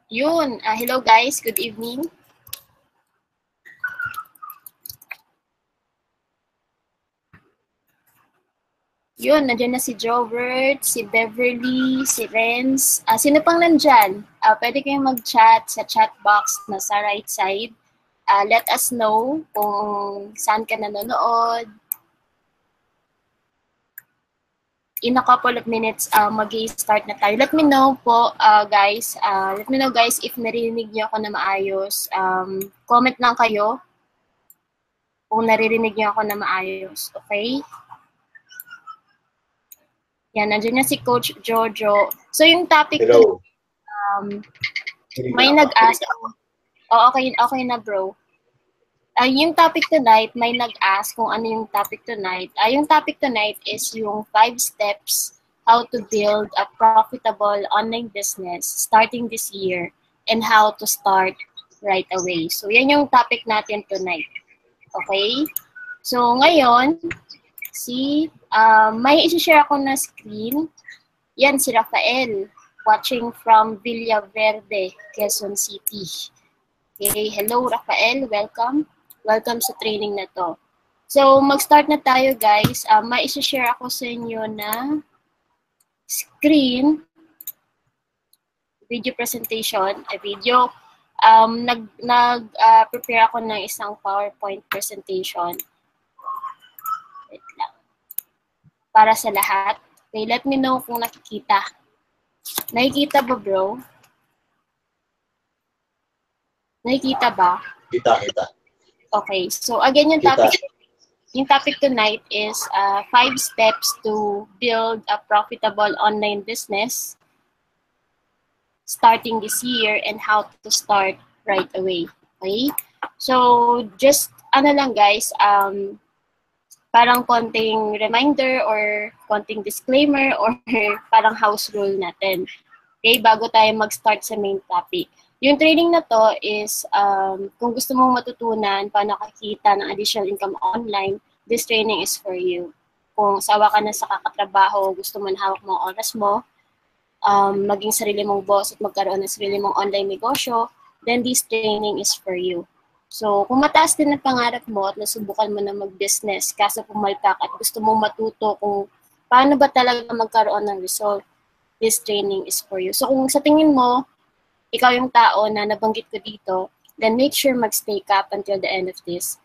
Yun. Hello guys, good evening. Yun, nandiyan na si Jovert, si Beverly, si Renz. Sino pang nandyan? Pwede kayong mag-chat sa chat box na sa right side. Let us know kung saan ka nanonood. In a couple of minutes, mag-i-start na tayo. Let me know po, guys. Let me know, guys, if narinig niyo ako na maayos. Comment lang kayo kung naririnig niyo ako na maayos. Okay? Yan, nandiyan na si Coach Jojo. So, yung topic Hello. may nag-ask. Okay na bro. Yung topic tonight, may nag-ask kung ano yung topic tonight. Yung topic tonight is yung 5 steps how to build a profitable online business starting this year and how to start right away. So, yan yung topic natin tonight. Okay? So, ngayon, may isi-share ako na screen. Yan, si Rafael, watching from Villaverde, Quezon City. Okay, hello Rafael, welcome. Welcome sa training na to. So, mag-start na tayo guys. May isi-share ako sa inyo na screen, video presentation, video. Nag-prepare ako ng isang PowerPoint presentation. Wait lang. Para sa lahat. Okay, let me know kung nakikita. Nakikita ba, bro? Nakikita ba? Kita. Okay, so again, yung topic tonight is 5 steps to build a profitable online business starting this year and how to start right away. Okay? So, just lang guys, parang konting reminder or konting disclaimer or parang house rule natin. Okay, bago tayo mag-start sa main topic. Yung training na to is, kung gusto mong matutunan paano kakita ng additional income online, this training is for you. Kung sawa ka na sa kakatrabaho, gusto mo na hawak mo oras mo, maging sarili mong boss at magkaroon ng sarili mong online negosyo, then this training is for you. So, kung mataas din ang pangarap mo at nasubukan mo na mag-business, kaso pumalpak at gusto mong matuto kung paano ba talaga magkaroon ng result, this training is for you. So, kung sa tingin mo, ikaw yung tao na nabanggit ko dito, then make sure mag-stay ka up until the end of this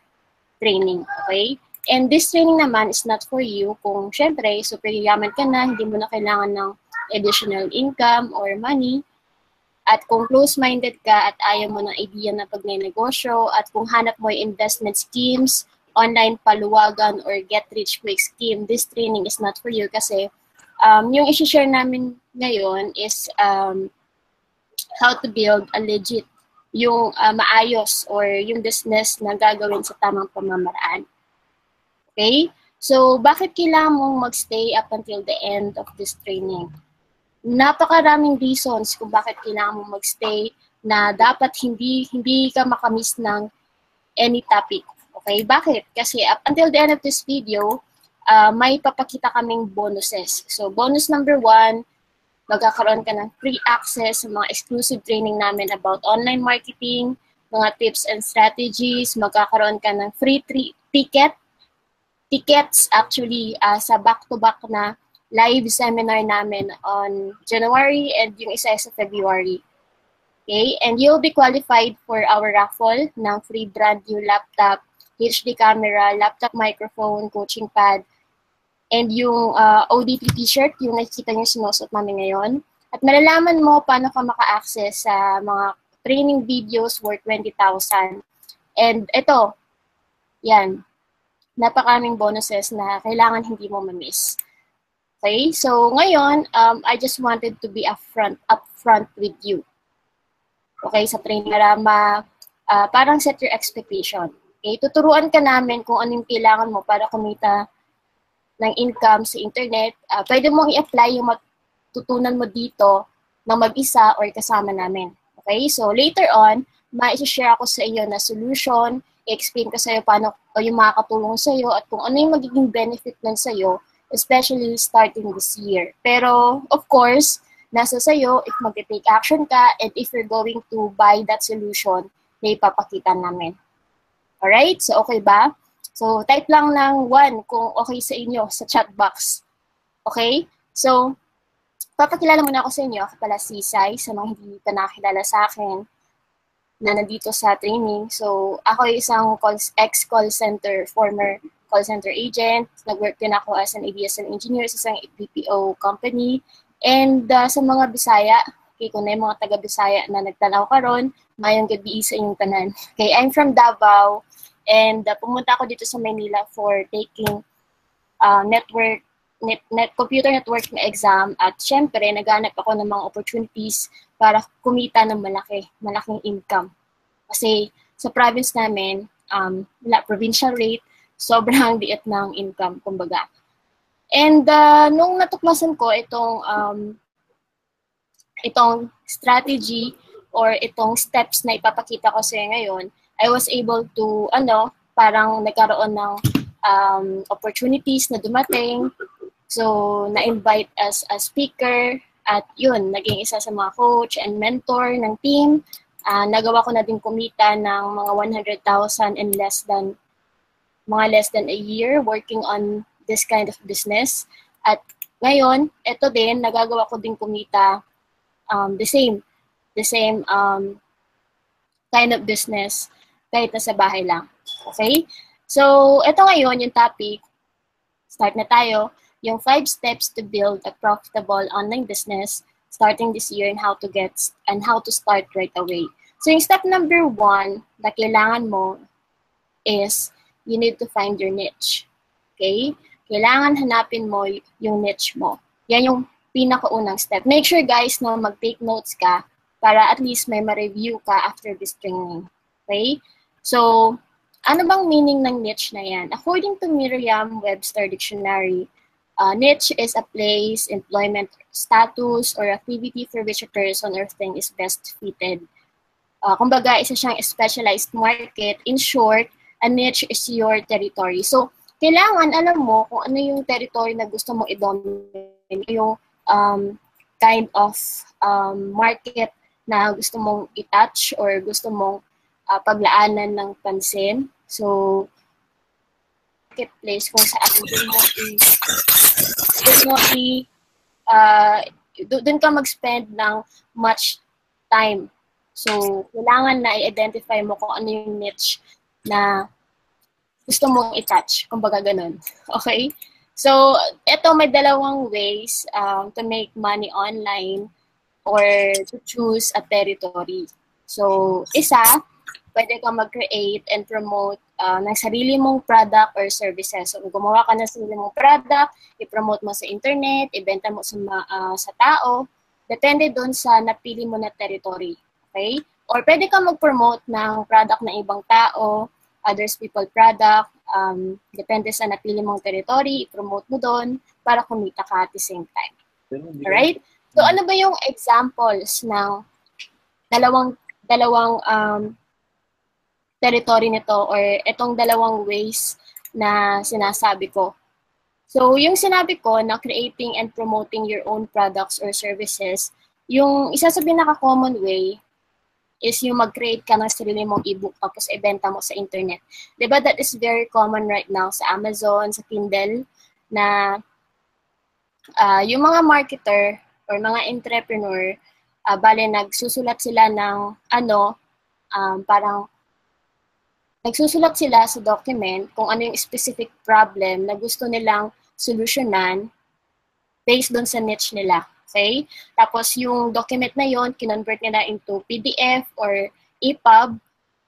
training, okay? And this training naman is not for you kung syempre, super yaman ka na, hindi mo na kailangan ng additional income or money, at kung close-minded ka at ayaw mo ng idea na pagnenegosyo, at kung hanap mo yung investment schemes, online paluwagan, or get-rich-quick scheme, this training is not for you kasi yung isi-share namin ngayon is how to build a legit, yung maayos or yung business na gagawin sa tamang pamamaraan. Okay? So, bakit kailangan mong magstay up until the end of this training? Napakaraming reasons kung bakit kailangan mong magstay na dapat hindi ka makamiss ng any topic. Okay? Bakit? Kasi up until the end of this video, may papakita kaming bonuses. So, bonus number 1, magkakaroon ka ng free access sa mga exclusive training namin about online marketing, mga tips and strategies, magkakaroon ka ng free tickets actually sa back-to-back na live seminar namin on January and yung isa sa February. Okay? And you'll be qualified for our raffle ng free brand new laptop, HD camera, laptop microphone, coaching pad, and yung ODT t-shirt, yung nakikita nyo sinusuot namin ngayon. At malalaman mo paano ka maka-access sa mga training videos worth 20,000. And ito, yan, napakaraming bonuses na kailangan hindi mo ma-miss. Okay, so ngayon, I just wanted to be upfront with you. Okay, sa training para parang set your expectation. Okay, tuturuan ka namin kung anong kailangan mo para kumita ng income sa internet. Pwede mong i-apply yung matutunan mo dito ng mag-isa or kasama namin. Okay, so later on, ma-share ako sa iyo na solution, i-explain ko sa iyo paano yung makakatulong sa iyo at kung ano yung magiging benefit nun sa iyo, especially starting this year. Pero, of course, nasa sa'yo if mag-take action ka and if you're going to buy that solution na ipapakita namin. Alright? So, okay ba? So, type lang ng 1 kung okay sa inyo sa chat box. Okay? So, papakilala muna ako sa inyo. Ako pala si Sai, sa mga hindi pa nakakilala sa akin na nandito sa training. So, ako ay isang ex-call center, former call center agent. Nag-work din ako as an ABSN engineer sa isang BPO company. And sa mga Bisaya, okay, kung na yung mga taga-Bisaya na nagtanaw karon, mayong gabi sa inyong tanan. Okay, I'm from Davao. And pumunta ako dito sa Manila for taking computer network na exam at syempre naghanap ako ng mga opportunities para kumita ng malaking income. Kasi sa province namin, provincial rate, sobrang liit ng income, kumbaga. And nung natuklasan ko itong strategy or itong steps na ipapakita ko sa inyo ngayon, I was able to, parang nagkaroon ng opportunities na dumating. So, na-invite as a speaker at yun, naging isa sa mga coach and mentor ng team. Nagawa ko na din kumita ng mga 100,000 in less than a year working on this kind of business. At ngayon, ito din, nagagawa ko din kumita the same kind of business kahit nasa bahay lang. Okay? So, ito ngayon yung topic. Start na tayo. Yung 5 steps to build a profitable online business starting this year and how to start right away. So, yung step number 1 na kailangan mo is you need to find your niche. Okay? Kailangan hanapin mo yung niche mo. Yan yung pinakaunang step. Make sure guys na mag-take notes ka para at least may ma-review ka after this training. Okay? So, ano bang meaning ng niche na yan? According to Merriam-Webster Dictionary, niche is a place, employment status, or activity for which a person or thing is best fitted. Kumbaga, isa siyang specialized market. In short, a niche is your territory. So, kailangan alam mo kung ano yung territory na gusto mong i-dominate, yung kind of market na gusto mong i-touch or gusto mong paglaanan ng pansin. So, marketplace kung saan doon ka mag-spend ng much time. So, kailangan na i-identify mo kung ano yung niche na gusto mong i-touch. Kumbaga ganun. Okay? So, ito may dalawang ways to make money online or to choose a territory. So, isa, pwede kang mag-create and promote ng sarili mong product or services. So, gumawa ka ng sarili mong product, i-promote mo sa internet, ibenta mo sa tao. Depende doon sa napili mo na territory. Okay? Or pwede kang mag-promote ng product ng ibang tao, others people product, depende sa napili mong territory, i-promote mo doon para kumita ka at the same time. Alright? So, ano ba yung examples ng dalawang territory nito or itong dalawang ways na sinasabi ko? So, yung sinabi ko na creating and promoting your own products or services, yung isa sa pinaka-common way is yung mag-create ka ng sarili mong ebook tapos ibenta mo sa internet. Diba that is very common right now sa Amazon, sa Kindle, na yung mga marketer or mga entrepreneur, bale nagsusulat sila ng parang nagsusulat sila sa document kung ano yung specific problem na gusto nilang solusyonan based doon sa niche nila. Okay? Tapos yung document na yon kinonvert nila into PDF or EPUB,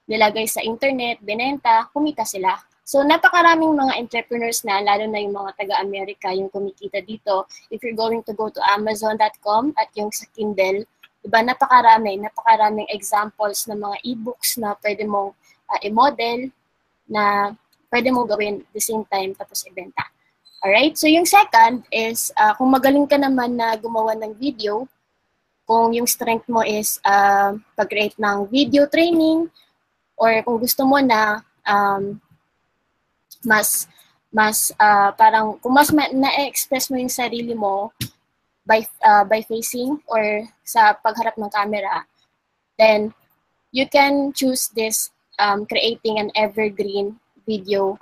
nilagay sa internet, binenta, kumita sila. So napakaraming mga entrepreneurs na, lalo na yung mga taga-Amerika, yung kumikita dito. If you're going to go to Amazon.com at yung sa Kindle, diba, napakaraming examples ng mga e-books na pwede mong i-model na pwede mong gawin the same time tapos ibenta. Alright? So yung second is, kung magaling ka naman na gumawa ng video, kung yung strength mo is pag-create ng video training, or kung gusto mo na parang kung mas na-express mo yung sarili mo by facing or sa pagharap ng camera, then you can choose this creating an evergreen video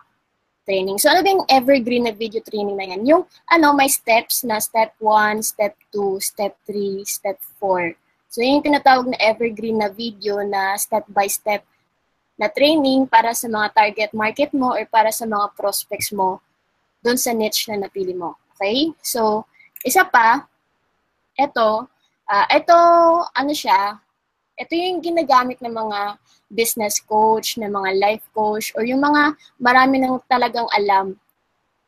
training. So ano ba yung evergreen na video training na yan? Yung may steps na step 1, step 2, step 3, step 4. So yun yung tinatawag na evergreen na video na step by step na training para sa mga target market mo or para sa mga prospects mo doon sa niche na napili mo. Okay? So, isa pa, ito yung ginagamit ng mga business coach, ng mga life coach, or yung mga marami nang talagang alam.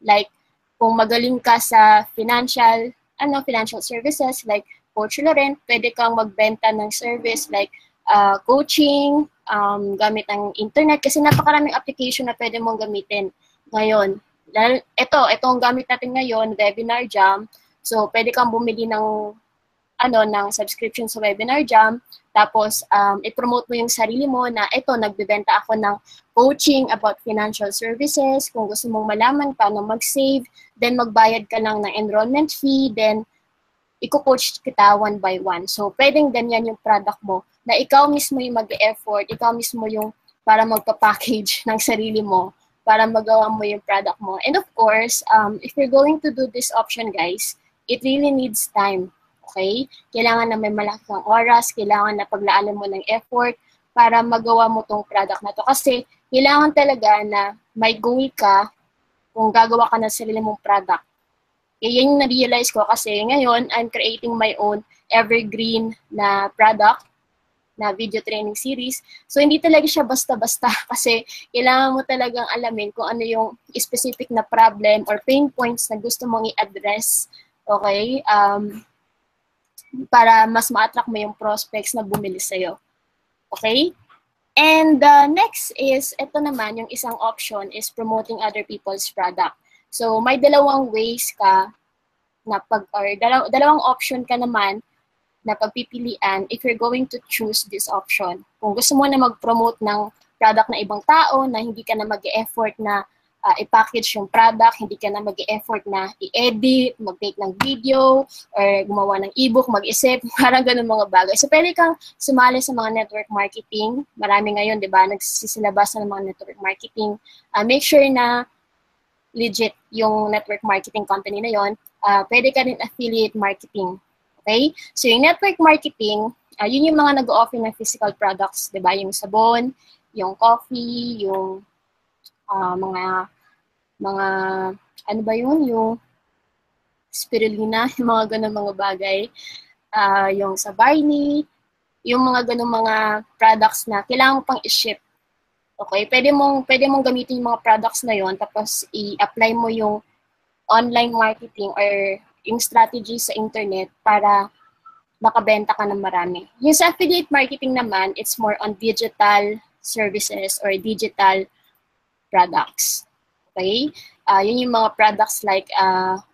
Like, kung magaling ka sa financial services, like Coach Loren, pwede kang magbenta ng service like coaching, gamit ang internet, kasi napakaraming application na pwede mong gamitin ngayon. Ito ang gamit natin ngayon, Webinar Jam. So, pwede kang bumili ng subscription sa Webinar Jam, tapos i-promote mo yung sarili mo na nagbebenta ako ng coaching about financial services. Kung gusto mong malaman paano mag-save, then magbayad ka lang ng enrollment fee, then i-coach kita one by one. So, pwedeng ganyan yung product mo, na ikaw mismo yung mag-effort, ikaw mismo yung para magpa-package ng sarili mo, para magawa mo yung product mo. And of course, if you're going to do this option, guys, it really needs time. Okay? Kailangan na may malaki kang oras, kailangan na paglaanan mo ng effort para magawa mo tong product na to. Kasi kailangan talaga na may goal ka kung gagawa ka ng sarili mong product. Yan yung na-realize ko kasi ngayon, I'm creating my own evergreen na product, na video training series. So, hindi talaga siya basta-basta kasi kailangan mo talagang alamin kung ano yung specific na problem or pain points na gusto mong i-address. Okay? Para mas ma-attract mo yung prospects na bumili sa'yo. Okay? And next is, ito naman, yung isang option is promoting other people's product. So, may dalawang ways ka na dalawang option ka naman na pagpipilian if you're going to choose this option. Kung gusto mo na mag-promote ng product na ibang tao, na hindi ka na mag-e-effort na i-package yung product, hindi ka na mag-e-effort na i-edit, mag-take ng video, or gumawa ng ebook, mag-isip, parang ganun mga bagay. So, pwede kang sumali sa mga network marketing. Marami ngayon, di ba, nagsisilabas ng mga network marketing. Make sure na legit yung network marketing company na yon. Pwede ka rin affiliate marketing. Okay? So, yung network marketing, yun yung mga nag-o-offer ng physical products, di ba? Yung sabon, yung coffee, yung mga ano ba yun? Yung spirulina, yung mga ganun mga bagay. Yung sa Barney, yung mga ganun mga products na kailangan pang i-ship. Okay? Pwede mong gamitin yung mga products na yon, tapos i-apply mo yung online marketing or yung strategy sa internet para makabenta ka ng marami. Yung sa affiliate marketing naman, it's more on digital services or digital products. Okay? Yun yung mga products like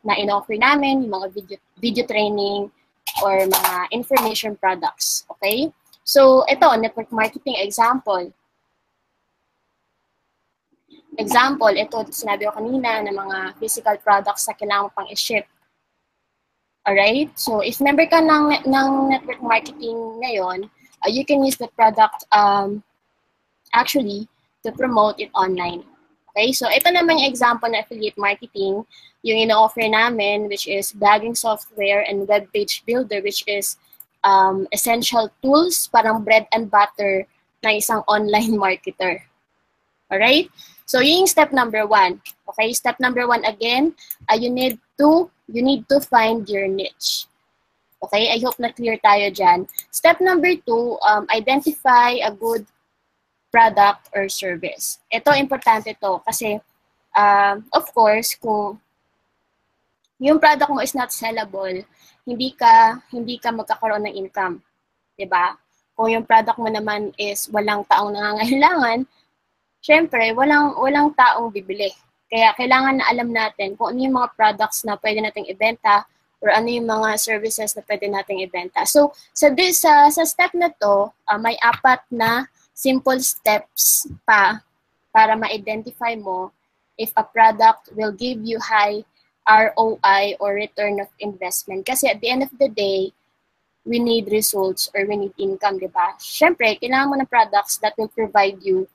na in-offer namin, yung mga video training or mga information products. Okay? So, ito, network marketing example. Example, ito, sinabi ko kanina na mga physical products na kailangan pang i-ship. Alright? So, if member ka ng network marketing ngayon, you can use the product actually to promote it online. Okay? So, ito naman yung example na affiliate marketing, yung ino-offer namin, which is blogging software and web page builder, which is essential tools, parang bread and butter ng isang online marketer. Alright? So, yun yung step number 1. Okay? Step number 1 again, you need to find your niche. Okay? I hope na clear tayo dyan. Step number 2, identify a good product or service. Ito, importante to kasi, of course, kung yung product mo is not sellable, hindi ka magkakaroon ng income. Diba? Kung yung product mo naman is walang taong nangangailangan, syempre, walang taong bibili. Kaya kailangan na alam natin kung ano yung mga products na pwede nating ibenta or ano yung mga services na pwede nating ibenta. So, sa step na to, may 4 na simple steps pa para ma-identify mo if a product will give you high ROI or return of investment. Kasi at the end of the day, we need results or we need income, di ba? Siyempre, kailangan mo ng products that will provide you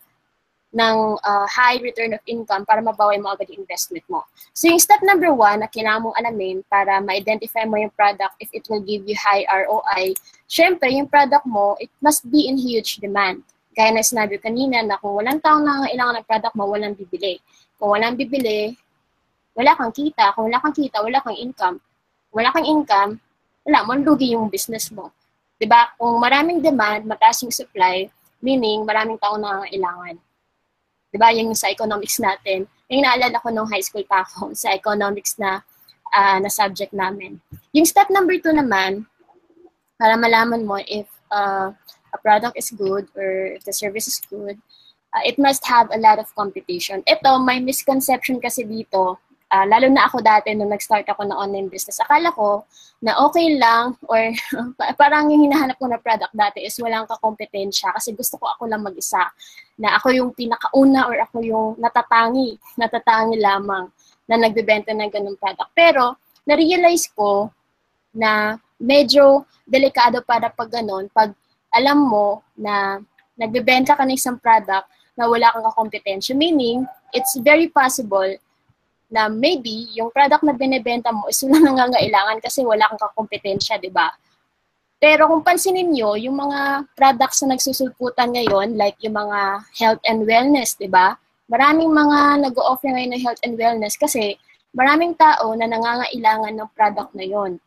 ng high return of income para mabawi mo agad yung investment mo. So yung step number 1 na kailangan mong alamin para ma-identify mo yung product if it will give you high ROI, syempre yung product mo, it must be in huge demand. Gaya na sinabi kanina na kung walang taong nangangailangan ng product mo, walang bibili. Kung walang bibili, wala kang kita. Kung wala kang kita, wala kang income. Wala kang income, wala, malugi yung business mo. Diba? Kung maraming demand, mataas yung supply, meaning maraming taong nangangailangan. Diba? Yung sa economics natin. Yung naalala ko nung high school pa ako, sa economics na subject namin. Yung step number 2 naman, para malaman mo if a product is good or if the service is good, it must have a lot of competition. Ito, may misconception kasi dito, lalo na ako dati nung nag-start ako ng online business. Akala ko na okay lang or parang yung hinahanap ko na product dati is walang kakompetensya kasi gusto ko ako lang mag-isa. Na ako yung pinakauna or ako yung natatangi lamang na nagbebenta ng ganung product. Pero, na-realize ko na medyo delikado para pag ganun, pag alam mo na nagbebenta ka ng isang product na wala kang kakompetensya. Meaning, it's very possible na maybe yung product na binibenta mo is wala nangangailangan kasi wala kang kakompetensya, di ba? Pero kung pansinin nyo, yung mga products na nagsusulputan ngayon, like yung mga health and wellness, di ba? Maraming mga nag-o-offer ngayon ng health and wellness kasi maraming tao na nangangailangan ng product na yon.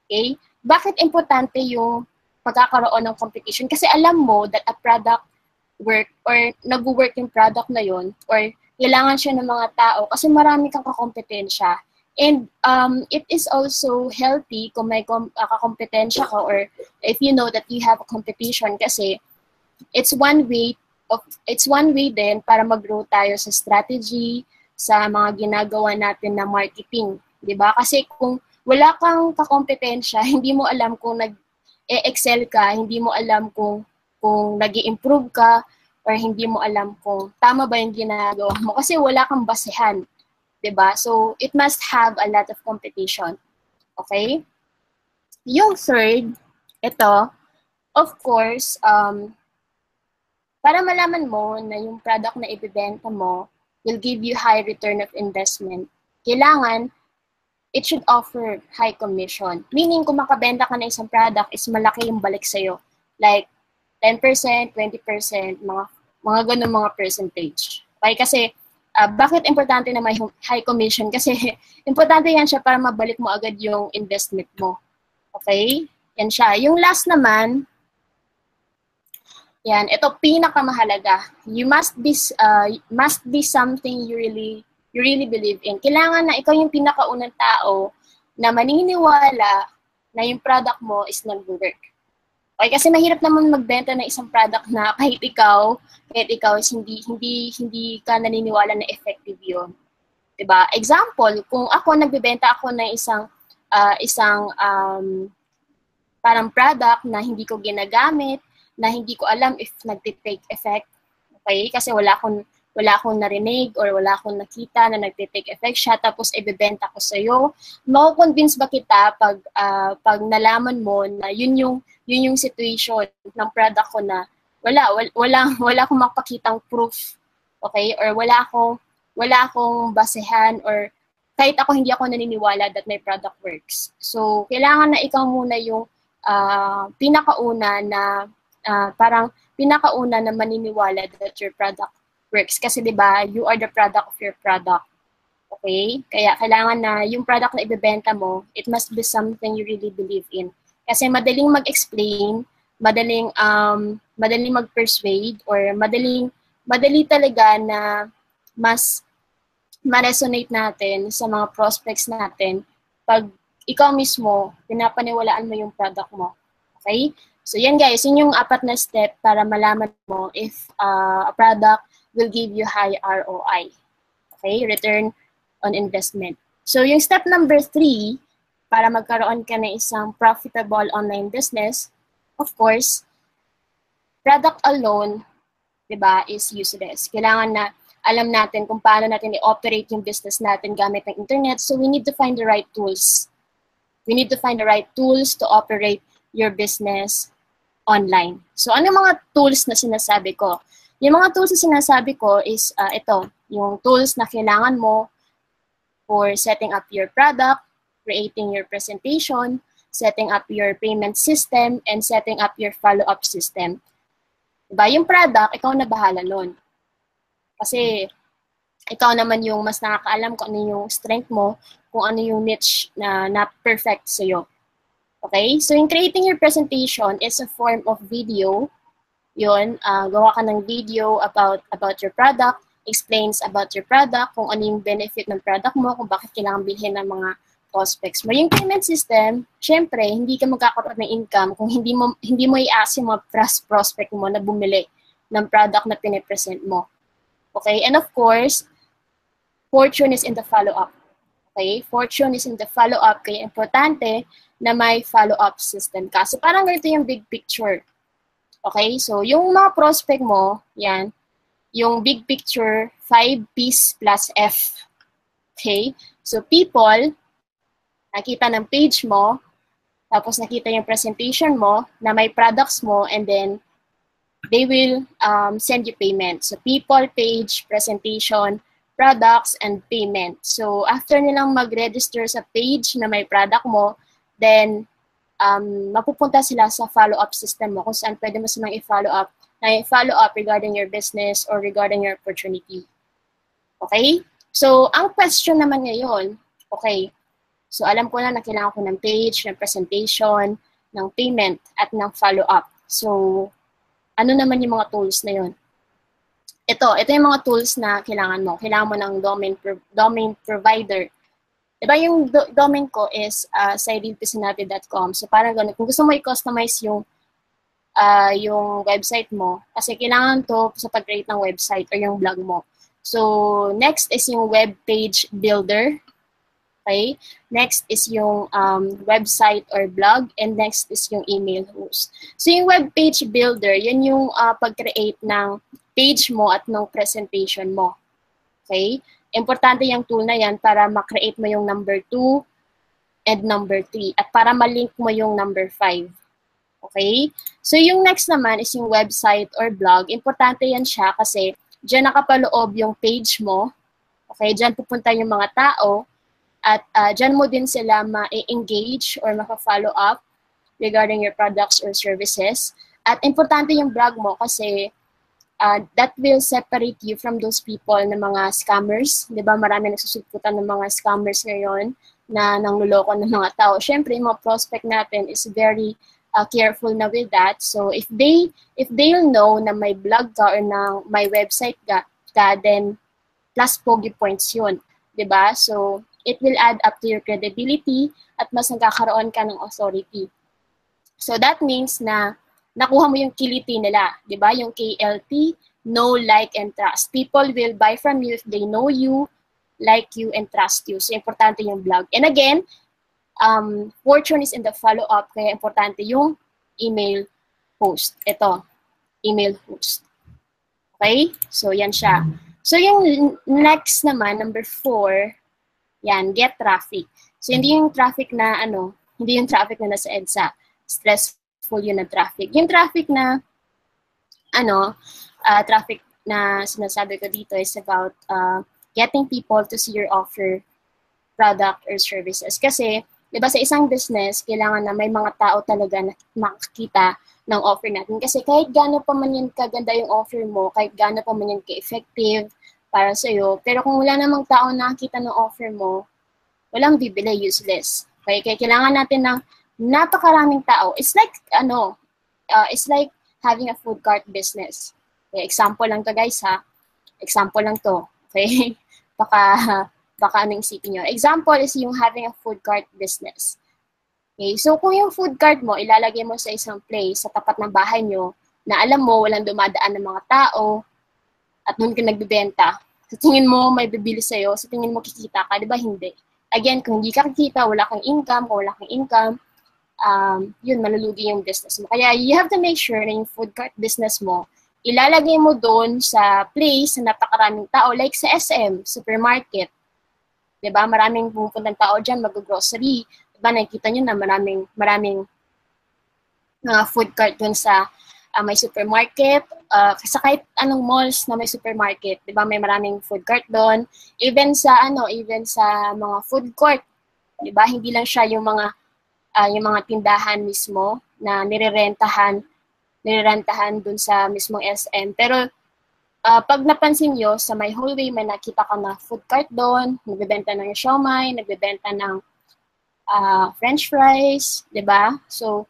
Okay? Bakit importante yung pagkakaroon ng competition? Kasi alam mo that a product work or nag-work yung product na yon or kailangan siya ng mga tao kasi marami kang kakompetensya. And it is also healthy kung may kakompetensya ka or if you know that you have a competition kasi it's one way din para mag-grow tayo sa strategy, sa mga ginagawa natin na marketing, 'di ba? Kasi kung wala kang kakompetensya, hindi mo alam kung nag-excel ka, hindi mo alam kung nag-i-improve ka, or hindi mo alam kung tama ba yung ginagawa mo kasi wala kang basehan, 'di ba? So, it must have a lot of competition. Okay? Yung third, ito, of course, para malaman mo na yung product na ibebenta mo will give you high return of investment, kailangan it should offer high commission. Meaning, kung makabenta ka na isang product, is malaki yung balik sa'yo. Like, 10%, 20%, mga ganun mga percentage. Okay? Kasi, bakit importante na may high commission? Kasi, importante yan siya para mabalik mo agad yung investment mo. Okay? Yan siya. Yung last naman, yan, ito pinakamahalaga. You must be something you really believe in. Kailangan na ikaw yung pinakaunang tao na maniniwala na yung product mo is nag-work. Okay, kasi mahirap naman magbenta ng isang product na kahit ikaw is hindi ka naniniwala na effective yun. 'Di ba? Example, kung ako nagbebenta ako ng isang parang product na hindi ko ginagamit, na hindi ko alam if nagte-take effect. Okay? Kasi wala akong narinig or wala akong nakita na nagte-take effect siya, tapos ibebenta ko sa'yo. Mako-convince ba kita pag nalaman mo na yun yung situation ng product ko na wala akong makapakitang proof, okay? Or wala akong basehan or kahit hindi ako naniniwala that my product works. So, kailangan na ikaw muna yung pinakauna na maniniwala that your product works. Kasi 'di ba, you are the product of your product. Okay? Kaya kailangan na yung product na ibebenta mo, it must be something you really believe in. Kasi madaling mag-explain, madaling mag-persuade, or madali talaga na mas ma-resonate natin sa mga prospects natin pag ikaw mismo, pinapaniwalaan mo yung product mo. Okay? So yan guys, yun yung 4 na step para malaman mo if a product will give you high ROI. Okay? Return on investment. So yung step number 3, para magkaroon ka ng isang profitable online business, of course, product alone, diba, is useless. Kailangan na alam natin kung paano natin i-operate yung business natin gamit ng internet. So we need to find the right tools. We need to find the right tools to operate your business online. So ano mga tools na sinasabi ko? Yung mga tools na sinasabi ko is ito, yung tools na kailangan mo for setting up your product, creating your presentation, setting up your payment system, and setting up your follow-up system. Diba? Yung product, ikaw na bahala nun. Kasi ikaw naman yung mas nakakaalam kung ano yung strength mo, kung ano yung niche na perfect sa'yo. Okay? So, in creating your presentation is a form of video. Yun, gawa ka ng video about your product, explains about your product, kung ano yung benefit ng product mo, kung bakit kailangan bilhin ng mga prospects mo. Yung payment system, syempre, hindi ka magkakaroon ng income kung hindi mo i-ask yung mga prospect mo na bumili ng product na pinipresent mo. Okay? And of course, fortune is in the follow-up. Okay? Fortune is in the follow-up. Kaya importante na may follow-up system ka. So, parang ganito yung big picture. Okay? So, yung mga prospect mo, yan, yung big picture, 5 P's plus F. Okay? So, people, nakita ng page mo, tapos nakita yung presentation mo, na may products mo, and then they will send you payment. So, people, page, presentation, products, and payment. So, after nilang mag-register sa page na may product mo, then mapupunta sila sa follow-up system mo kung saan pwede mo silang i-follow up regarding your business or regarding your opportunity. Okay? So, ang question naman ngayon, okay, so alam ko na kailangan ko ng page, ng presentation, ng payment, at ng follow-up. So, ano naman yung mga tools na yun? Ito yung mga tools na kailangan mo. Kailangan mo ng domain provider. Diba yung domain ko is sideedpsinabi.com. So parang ganun. Kung gusto mo i-customize yung website mo, kasi kailangan to sa pag-create ng website or yung blog mo. So next is yung web page builder. Okay? Next is yung website or blog, and next is yung email host. So yung web page builder, yun yung pag-create ng page mo at ng presentation mo. Okay? Importante yung tool na yan para ma-create mo yung number 2 and number 3 at para ma-link mo yung number 5. Okay? So yung next naman is yung website or blog. Importante yan siya kasi dyan nakapaloob yung page mo. Okay? Dyan pupunta yung mga tao at dyan mo din sila ma-engage or maka-follow up regarding your products or services. At importante yung blog mo kasi that will separate you from those people na mga scammers. Diba? Marami nagsusuputan ng mga scammers ngayon na nangluloko ng mga tao. Siyempre, yung mga prospect natin is very careful na with that. So, if they'll know na may blog ka or na may website ka, then plus pogi points yun. Diba? So, it will add up to your credibility at mas nagkakaroon ka ng authority. So, that means na nakuha mo yung kiliti nila, di ba? Yung KLT, know, like, and trust. People will buy from you if they know you, like you, and trust you. So, importante yung blog. And again, fortune is in the follow-up, kaya importante yung email host. Ito, email host. Okay? So, yan siya. So, yung next naman, number 4, yan, get traffic. So, hindi yung traffic na, hindi yung traffic na nasa EDSA. Stressful yun na traffic. Yung traffic na, traffic na sinasabi ko dito is about getting people to see your offer, product, or services. Kasi, di ba sa isang business, kailangan na may mga tao talaga na makakita ng offer natin. Kasi kahit gaano pa man yan kaganda yung offer mo, kahit gaano pa man yan ka-effective para sa'yo, pero kung wala namang tao nakakita ng offer mo, walang bibili, useless. Okay? Kaya kailangan natin ng napakaraming tao. It's like, it's like having a food cart business. Okay, example lang to guys ha. Example lang to. Okay? Baka anong isipin nyo. Example is yung having a food cart business. Okay, so kung yung food cart mo, ilalagay mo sa isang place, sa tapat ng bahay nyo, na alam mo, walang dumadaan ng mga tao, at doon ka nagbibenta, sa tingin mo, may bibili sa'yo, sa tingin mo, kikita ka, di ba? Hindi. Again, kung hindi ka kikita, wala kang income, kung wala kang income, yun, malulugi yung business mo. Kaya you have to make sure na yung food cart business mo ilalagay mo doon sa place na napakaraming tao, like sa SM, supermarket. Diba? Maraming pumupuntang tao dyan, mag-grocery. Diba? Nakikita nyo na maraming food cart doon sa may supermarket. Sa kahit anong malls na may supermarket, diba? May maraming food cart doon. Even sa mga food court, diba? Hindi lang siya yung mga tindahan mismo na nirerentahan dun sa mismong SM. Pero pag napansin nyo, sa may hallway, may nakita ka na food cart doon, nagbebenta ng siomai, nagbebenta ng french fries, di ba? So,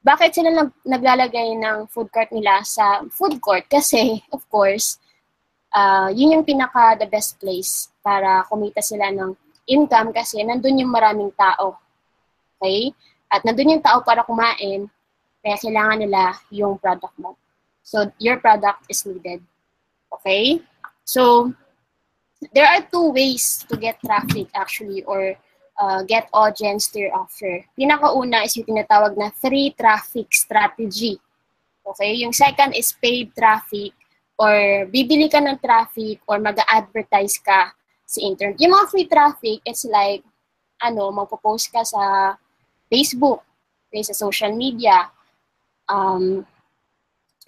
bakit sila naglalagay ng food cart nila sa food court? Kasi, of course, yun yung the best place para kumita sila ng income kasi nandun yung maraming tao. Okay? At nandun yung tao para kumain, kaya kailangan nila yung product mo. So, your product is needed. Okay? So, there are two ways to get traffic actually or get audience to your offer. Pinakauna is yung tinatawag na free traffic strategy. Okay? Yung second is paid traffic or bibili ka ng traffic or mag-advertise ka sa internet. Yung mga free traffic, it's like, magpo-post ka sa Facebook, sa social media,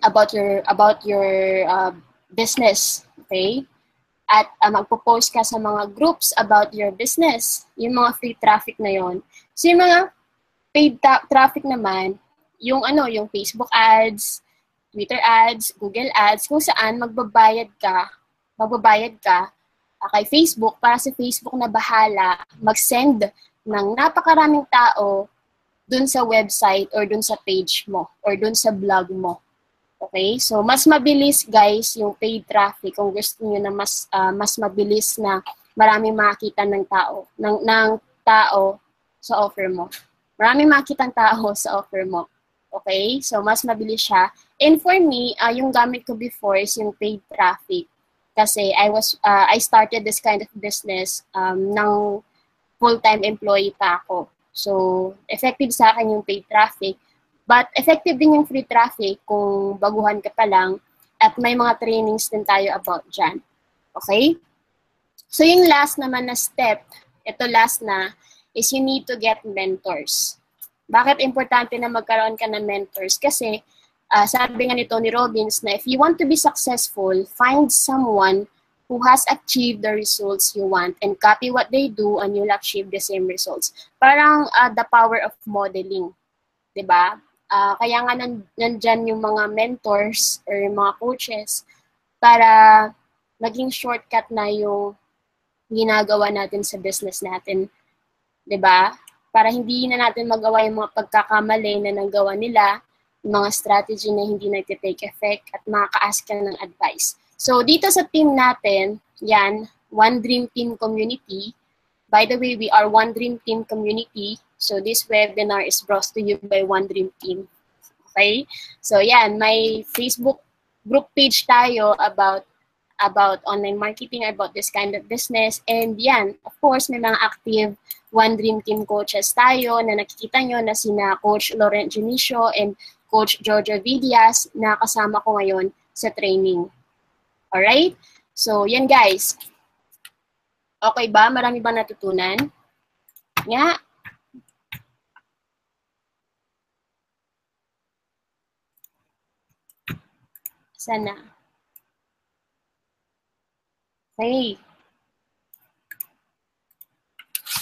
about your business, okay? At magpo-post ka sa mga groups about your business, yung mga free traffic na yon. So yung mga paid traffic naman, yung Facebook ads, Twitter ads, Google ads, kung saan magbabayad ka kay Facebook para sa Facebook na bahala mag-send ng napakaraming tao dun sa website or dun sa page mo or dun sa blog mo. Okay? So, mas mabilis, guys, yung paid traffic kung gusto niyo na mas mabilis na maraming makita ng tao sa offer mo. Maraming makita ng tao sa offer mo. Okay? So, mas mabilis siya. And for me, yung gamit ko before is yung paid traffic. Kasi I started this kind of business nang full-time employee pa ako. So, effective sa akin yung paid traffic. But effective din yung free traffic kung baguhan ka pa lang at may mga trainings din tayo about dyan. Okay? So yung last naman na step, is you need to get mentors. Bakit importante na magkaroon ka ng mentors? Kasi sabi nga ni Tony Robbins na if you want to be successful, find someone who has achieved the results you want and copy what they do and you'll achieve the same results. Parang the power of modeling. Diba? Kaya nga nandyan yung mga mentors or yung mga coaches para maging shortcut na yung ginagawa natin sa business natin. Diba? Para hindi na natin magawa yung mga pagkakamali na nagawa nila, yung mga strategy na hindi nagtitake effect at makaka-ask ka ng advice. So, dito sa team natin, yan, One Dream Team Community. By the way, we are One Dream Team Community. So, this webinar is brought to you by One Dream Team. Okay? So, yan, may Facebook group page tayo about online marketing, about this kind of business. And yan, of course, may mga active One Dream Team coaches tayo na nakikita nyo na sina Coach Laurent Junicio and Coach Jojo Villas na kasama ko ngayon sa training. Alright? So, yan guys. Okay ba? Marami ba natutunan? Nga. Sana. Okay.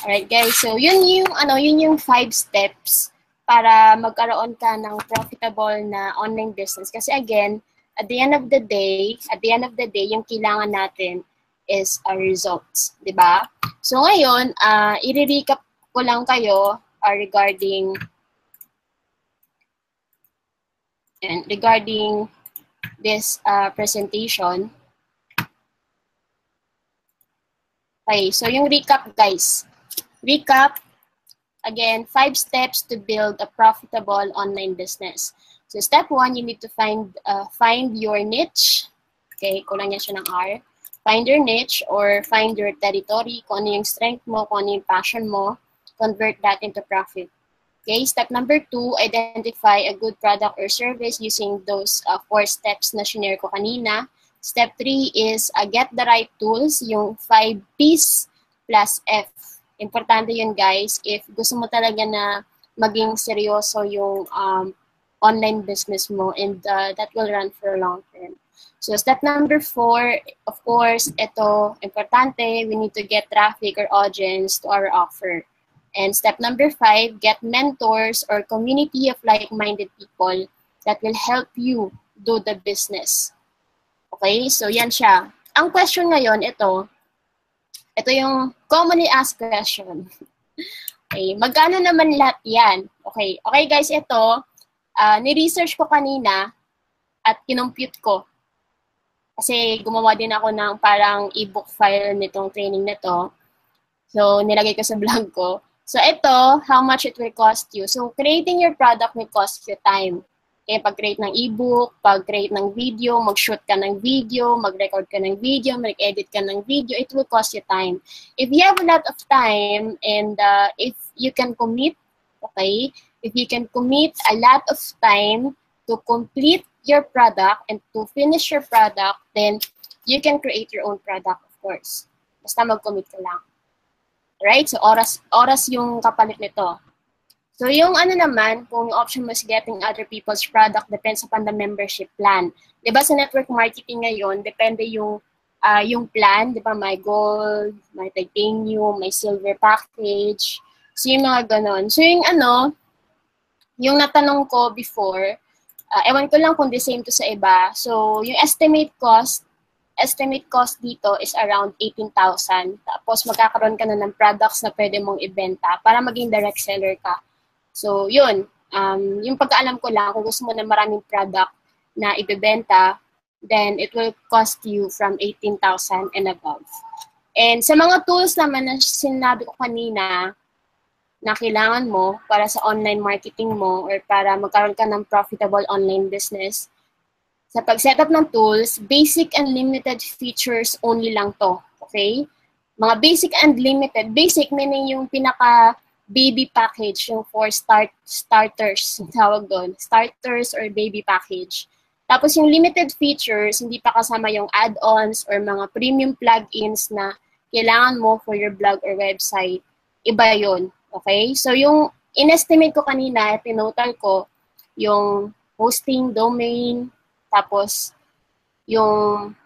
Alright guys, so yun yung 5 steps para magkaroon ka ng profitable na online business. Kasi again, at the end of the day, yung kailangan natin is results, 'di ba? So ngayon, i-recap ko lang kayo regarding this presentation. Okay, so yung recap guys. Recap, again, 5 steps to build a profitable online business. So step 1, you need to find your niche. Okay, kulang niya siya ng R. Find your niche or find your territory, kung ano yung strength mo, kung ano yung passion mo, convert that into profit. Okay, step number 2, identify a good product or service using those 4 steps na shinare ko kanina. Step 3 is get the right tools, yung 5 P's plus F. Importante yun guys, if gusto mo talaga na maging seryoso yung online business mo and that will run for long term. So step number 4, of course, ito, importante, we need to get traffic or audience to our offer. And step number 5, get mentors or community of like-minded people that will help you do the business. Okay, so yan siya. Ang question ngayon, ito yung commonly asked question. Okay, magkano naman lahat yan? Okay, guys, ito, ni-research ko kanina at kinompute ko. Kasi gumawa din ako ng parang ebook file nitong training nito. So, nilagay ko sa blog ko. So, ito, how much it will cost you. So, creating your product will cost you time. Okay, pag-create ng ebook, pag-create ng video, mag-shoot ka ng video, mag-record ka ng video, mag-edit ka ng video, it will cost you time. If you have a lot of time and if you can commit, okay, if you can commit a lot of time to complete your product and to finish your product, then you can create your own product, of course. Basta mag-commit ka lang. Right? So, oras yung kapalit nito. So, yung ano naman, kung yung option mo is getting other people's product, depends upon the membership plan. Diba sa network marketing ngayon, depende yung plan, diba, may gold, may titanium, may silver package. So, yung mga ganon. So, yung yung natanong ko before, ewan ko lang kung the same to sa iba. So, yung estimate cost dito is around 18,000. Tapos magkakaroon ka na ng products na pwede mong ibenta para maging direct seller ka. So, yun. Yung pagkaalam ko lang, kung gusto mo na maraming product na ibebenta, then it will cost you from 18,000 and above. And sa mga tools naman na sinabi ko kanina na kailangan mo para sa online marketing mo or para magkaroon ka ng profitable online business, sa pag-setup ng tools, basic and limited features only lang to. Okay? Mga basic and limited. Basic meaning yung pinaka-baby package, yung for starters, tawag doon. Starters or baby package. Tapos yung limited features, hindi pa kasama yung add-ons or mga premium plugins na kailangan mo for your blog or website. Iba yun. Okay? So yung in-estimate ko kanina, pinotal ko, yung hosting, domain, tapos, yung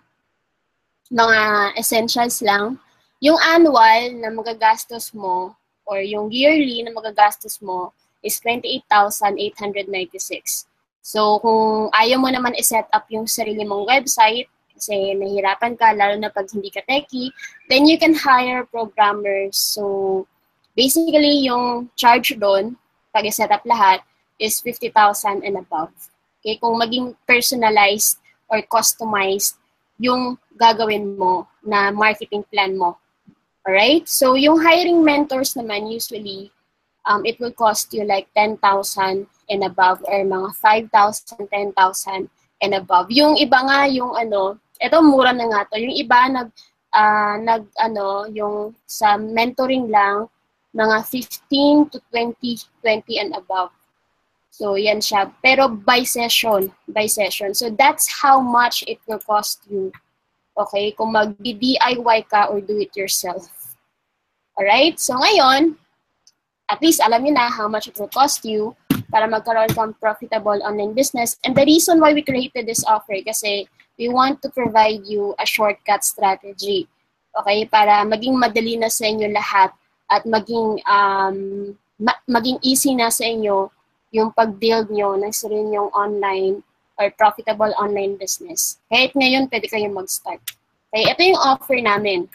mga essentials lang. Yung annual na magagastos mo or yung yearly na magagastos mo is 28,896. So, kung ayaw mo naman i-set up yung sarili mong website kasi nahihirapan ka, lalo na pag hindi ka techie, then you can hire programmers. So, basically, yung charge doon, pag i-set up lahat, is 50,000 and above. Okay, kung maging personalized or customized yung gagawin mo na marketing plan mo. Alright? So, yung hiring mentors naman, usually, it will cost you like 10,000 and above or mga 5,000, 10,000 and above. Yung iba nga, yung ito mura na nga to. Yung iba, yung sa mentoring lang, mga 15 to 20 and above. So, yan siya. Pero by session. So, that's how much it will cost you. Okay? Kung mag-DIY ka or do it yourself. Alright? So, ngayon, at least alam niyo na how much it will cost you para magkaroon kang profitable online business. And the reason why we created this offer kasi we want to provide you a shortcut strategy. Okay? Para maging madali na sa inyo lahat at maging easy na sa inyo yung pag-build nyo ng sarili nyong online or profitable online business. Kahit ngayon, pwede kayong mag-start. Okay, ito yung offer namin.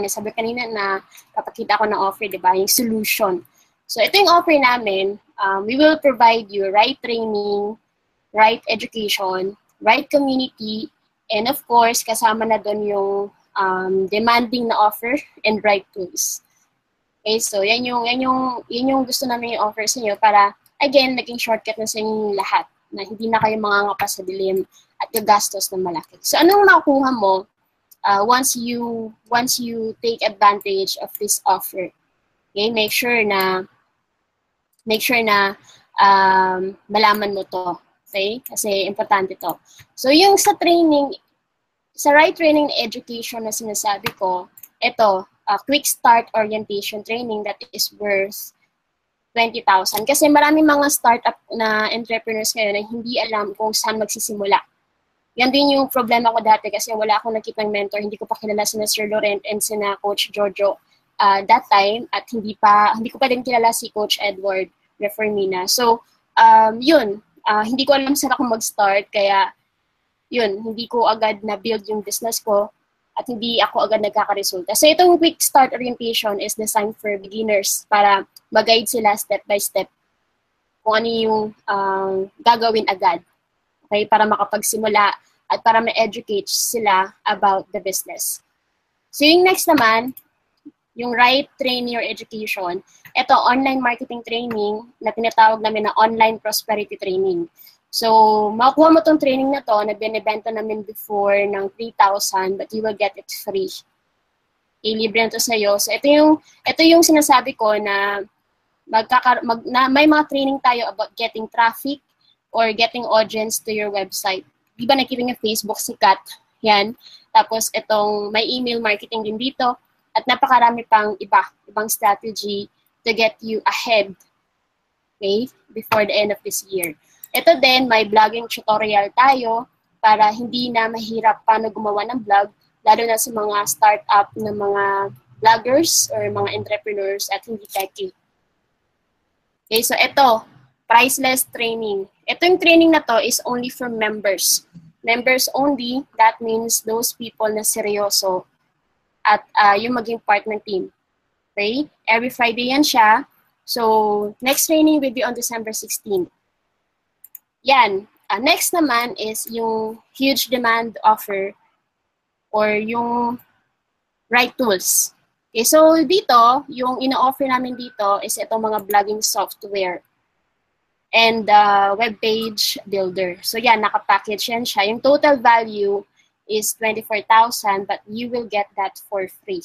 Sabi kanina na kapakita ko ng offer, di ba? Yung solution. So, ito yung offer namin. We will provide you right training, right education, right community, and of course, kasama na doon yung demanding na offer and right tools. Okay, so yan yung gusto namin i-offer sa inyo para, again, naging shortcut na sa inyo lahat na hindi na kayo mangangapa sa dilim at gagastos na malaki. So, anong makukuha mo once you take advantage of this offer? Okay, make sure na make sure na malaman mo to. Okay? Kasi importante to. So yung sa training, sa right training education na sinasabi ko, ito, quick start orientation training that is worth 20,000. Kasi maraming mga startup na entrepreneurs ngayon na hindi alam kung saan magsisimula. Yan din yung problema ko dati kasi wala akong nakitang mentor. Hindi ko pa kilala sina Sir Laurent and sina Coach Jojo that time. At hindi ko pa din kilala si Coach Edward Reformina. So, yun. Hindi ko alam saan ako mag-start. Kaya, yun. Hindi ko agad na-build yung business ko. At hindi ako agad nagkakaresulta. So, itong quick start orientation is designed for beginners para mag-guide sila step by step kung ano yung gagawin agad. Okay? Para makapagsimula at para ma-educate sila about the business. So, yung next naman, yung right training or education, ito, online marketing training na tinatawag namin na online prosperity training. So, makuha mo tong training na to na binibenta namin before ng 3,000 but you will get it free. Ilibre na to sa'yo. So, ito yung sinasabi ko na may mga training tayo about getting traffic or getting audience to your website. Di ba nakita niyo Facebook sikat? Yan. Tapos itong may email marketing din dito. At napakarami pang ibang strategy to get you ahead, okay, before the end of this year. Ito din, may vlogging tutorial tayo para hindi na mahirap paano gumawa ng vlog, lalo na sa mga startup na mga vloggers or mga entrepreneurs at hindi techie. Okay, so ito, priceless training. Ito yung training na to is only for members. Members only, that means those people na seryoso at yung maging part ng team. Okay? Every Friday yan siya. So, next training will be on December 16. Yan. Next naman is yung huge demand offer or yung right tools. Okay, so dito, yung ina-offer namin dito is itong mga blogging software and web page builder. So yan, nakapackage yan siya. Yung total value is 24,000 but you will get that for free.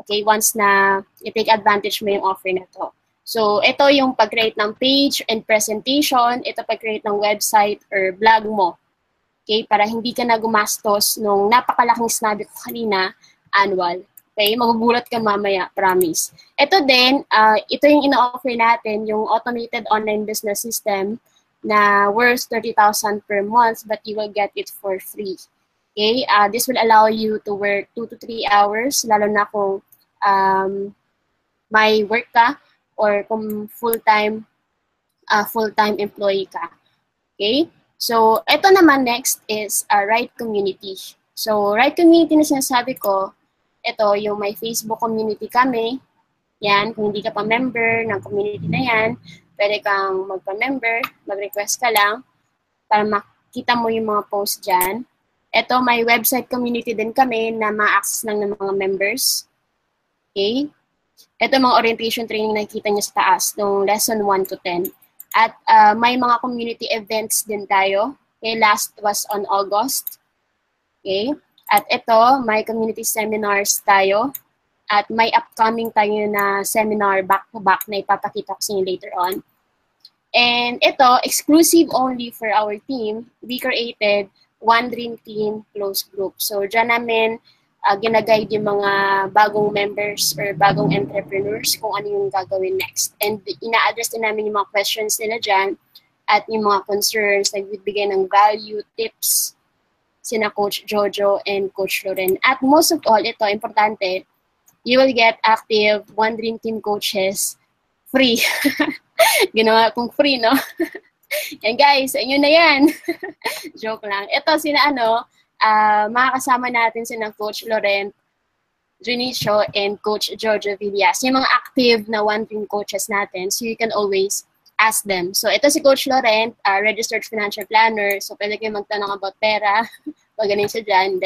Okay, once na i-take advantage mo yung offer na to. So ito yung pag-create ng page and presentation, ito pag-create ng website or blog mo. Okay, para hindi ka na gumastos nung napakalaking sinabi ko kanina, annual. Okay, magugulat ka mamaya, promise. Ito din, ito yung ina-offer natin, yung automated online business system na worth 30,000 per month but you will get it for free. Okay, this will allow you to work 2 to 3 hours, lalo na kung may work ka or kung full-time employee ka. Okay, so ito naman next is Right Community. So, Right Community na sinasabi ko, ito, yung may Facebook community kami. Yan, kung hindi ka pa member ng community na yan, pwede kang magpa-member, mag-request ka lang para makita mo yung mga posts dyan. Ito, may website community din kami na ma-access lang ng mga members. Okay? Ito, mga orientation training na nakikita nyo sa taas, nung lesson 1 to 10. At may mga community events din tayo. Okay, last was on August. Okay? At ito, may community seminars tayo. At may upcoming tayo na seminar back-to-back na ipapakita ko sa inyo later on. And ito, exclusive only for our team, we created One Dream Team Close Group. So, dyan namin ginaguide yung mga bagong members or bagong entrepreneurs kung ano yung gagawin next. And ina-address din namin yung mga questions nila dyan at yung mga concerns, nagbibigay ng value, tips, sina Coach Jojo and Coach Loren. At most of all, ito, importante, you will get active One Dream Team coaches free. Ginawa kong free, no? Yan guys, inyo na yan. Joke lang. Ito, makakasama natin sina Coach Loren, Junicio, and Coach Jojo Villas. Yung mga active na One Dream coaches natin, so you can always ask them. So, ito si Coach Laurent, registered financial planner. So, pwede kayo magtanong about pera. Pag galing siya dyan.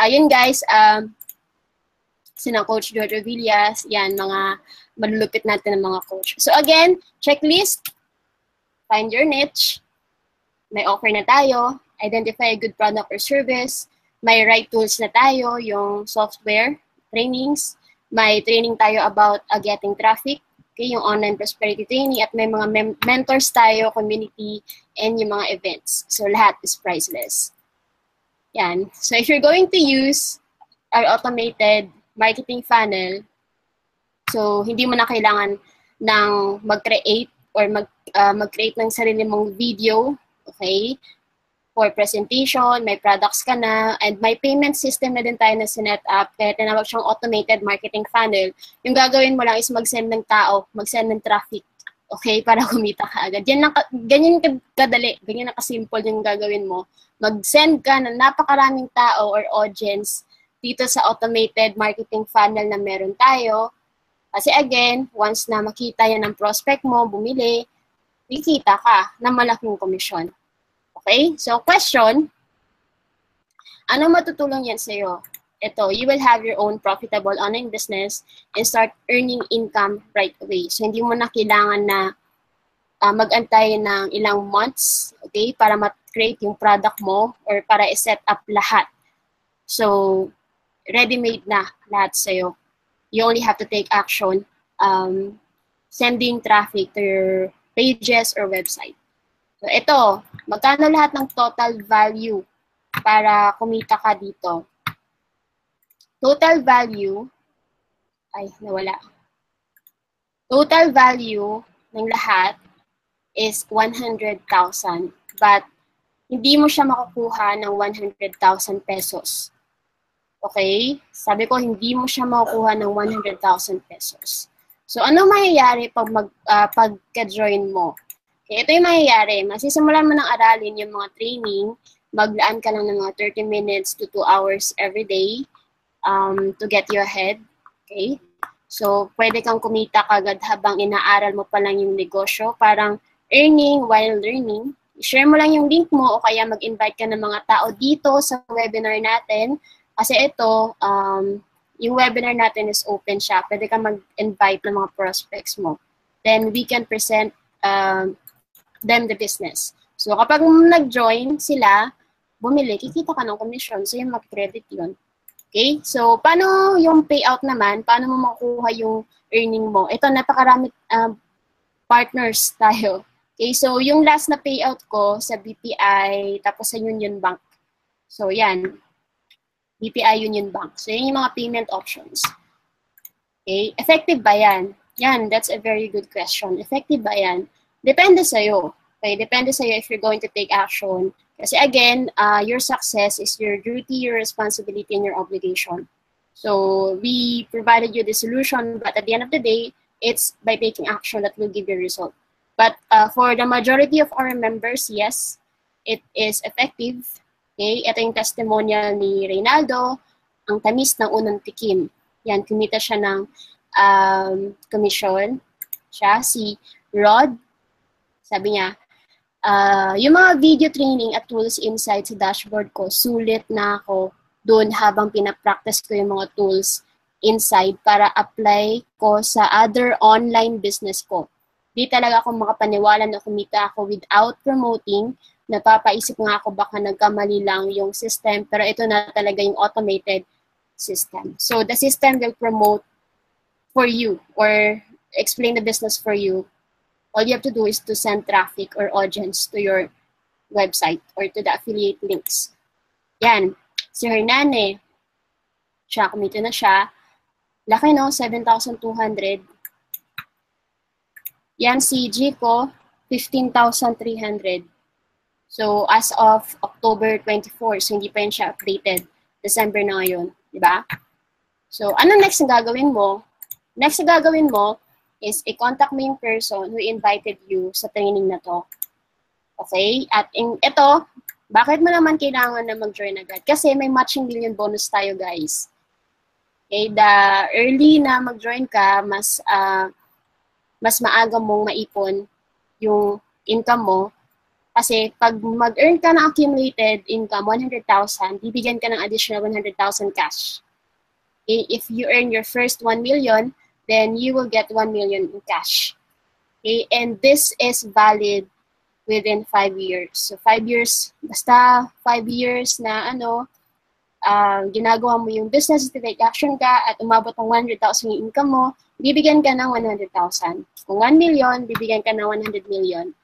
Yun guys, sina Coach Jojo Villas, yan, mga malulupit natin ng mga coach. So, again, checklist, find your niche, may offer na tayo, identify a good product or service, may right tools na tayo, yung software, trainings, may training tayo about getting traffic. Okay, yung online prosperity training at may mga mentors tayo, community, and yung mga events. So lahat is priceless. Yan. So if you're going to use our automated marketing funnel, so hindi mo na kailangan ng mag-create or mag-create ng sarili mong video, okay? For presentation, may products ka na, and may payment system na din tayo na sinet up, kaya tinawag siyang automated marketing funnel. Yung gagawin mo lang is mag-send ng tao, mag-send ng traffic, okay, para kumita ka agad. Ganyan kadali, ganyan na kasimple yung gagawin mo. Mag-send ka ng napakaraming tao or audience dito sa automated marketing funnel na meron tayo. Kasi again, once na makita yan ng prospect mo, bumili, kikita ka ng malaking komisyon. Okay? So, question, ano matutulong yan sa'yo? Ito, you will have your own profitable online business and start earning income right away. So, hindi mo na kailangan na mag-antay ng ilang months, okay, para ma-create yung product mo or para i-set up lahat. So, ready-made na lahat sa'yo. You only have to take action, sending traffic to your pages or website. So, ito, magkano lahat ng total value para kumita ka dito? Total value, ay, nawala. Total value ng lahat is 100,000. But, hindi mo siya makukuha ng 100,000 pesos. Okay? Sabi ko, hindi mo siya makukuha ng 100,000 pesos. So, ano mangyayari pag pagka-join mo? Okay, ito yung mangyayari. Masisimulan mo ng aralin yung mga training, maglaan ka lang ng mga 30 minutes to 2 hours every day to get you ahead. Okay? So, pwede kang kumita kagad habang inaaral mo pa lang yung negosyo. Parang earning while learning. I-share mo lang yung link mo o kaya mag-invite ka ng mga tao dito sa webinar natin. Kasi ito, yung webinar natin is open siya. Pwede ka mag-invite ng mga prospects mo. Then, we can present them the business. So, kapag nag-join sila, bumili, kikita ka ng commission. So, yung mag-credit yun. Okay? So, paano yung payout naman? Paano mo makuha yung earning mo? Ito, napakarami partners tayo. Okay? So, yung last na payout ko sa BPI, tapos sa Union Bank. So, yan. BPI Union Bank. So, yun yung mga payment options. Okay? Effective ba yan? Yan, that's a very good question. Effective ba yan? Depende sa'yo. Okay? Depende sa'yo if you're going to take action. Kasi again, your success is your duty, your responsibility, and your obligation. So, we provided you the solution, but at the end of the day, it's by taking action that will give you a result. But for the majority of our members, yes, it is effective. Okay? Ito yung testimonial ni Reynaldo, ang tamis ng unang tikim. Yan, kumita siya ng commission. Siya, si Rod, sabi niya, yung mga video training at tools inside sa dashboard ko, sulit na ako doon habang pinapractice ko yung mga tools inside para apply ko sa other online business ko. Di talaga ako makapaniwala na kumita ako without promoting. Napapaisip nga ako baka nagkamali lang yung system, pero ito na talaga yung automated system. So the system will promote for you or explain the business for you. All you have to do is to send traffic or audience to your website or to the affiliate links. Yan. Si Hernane, siya, kumita na siya. Laki no, 7,200. Yan si Jico, 15,300. So, as of October 24, so hindi pa yun siya updated. December na ngayon, di ba? So, ano next na gagawin mo? Next na gagawin mo is i-contact mo yung person who invited you sa training na to. Okay? At ito, bakit mo naman kailangan na mag-join agad? Kasi may matching million bonus tayo, guys. Okay? The early na mag-join ka, mas maaga mong maipon yung income mo. Kasi pag mag-earn ka ng accumulated income, 100,000, bibigyan ka ng additional 100,000 cash. Okay? If you earn your first 1 million, then you will get 1 million in cash. Okay? And this is valid within 5 years. So 5 years, basta 5 years na ginagawa mo yung business, take action ka, at umabot ng 100,000 yung income mo, bibigyan ka ng 100,000. Kung 1 million, bibigyan ka ng 100 million.